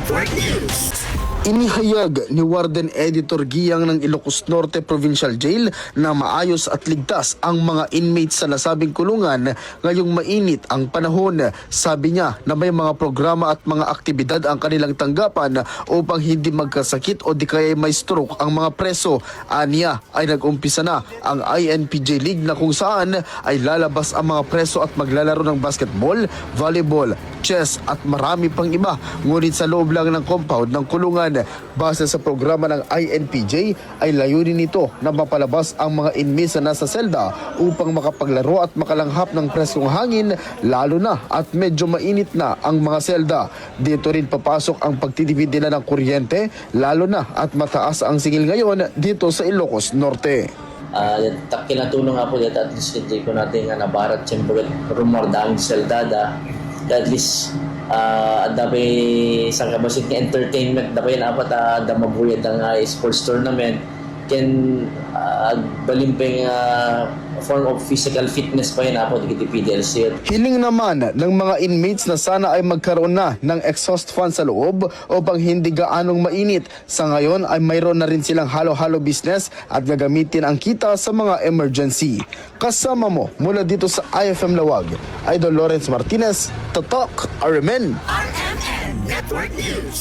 Network News. Inihayag ni Warden Editor Giyang ng Ilocos Norte Provincial Jail na maayos at ligtas ang mga inmates sa nasabing kulungan ngayong mainit ang panahon. Sabi niya na may mga programa at mga aktibidad ang kanilang tanggapan upang hindi magkasakit o di kaya may stroke ang mga preso. Aniya ay nag-umpisa na ang INPJ League na kung saan ay lalabas ang mga preso at maglalaro ng basketball, volleyball, chess at marami pang iba. Ngunit sa loob lang ng compound ng kulungan. Base sa programa ng INPJ ay layunin nito na mapalabas ang mga inmates na nasa selda upang makapaglaro at makalanghap ng preskong hangin lalo na at medyo mainit na ang mga selda. Dito rin papasok ang pagtitipid nila ng kuryente lalo na at mataas ang singil ngayon dito sa Ilocos Norte. Kinatulong nga po dito at least hindi ko natin nga nabarat siyempre rumor dahil seldada at least dami isang kabasit ng entertainment dami yan apat damabuyad ang sports tournament can balimping form of physical fitness pa yan po di PDLC. Hiling naman ng mga inmates na sana ay magkaroon na ng exhaust fan sa loob upang hindi gaanong mainit. Sa ngayon ay mayroon na rin silang halo-halo business at gagamitin ang kita sa mga emergency. Kasama mo mula dito sa IFM Lawag, Idol Lawrence Martinez, Tatak, RMN. RMN Network News.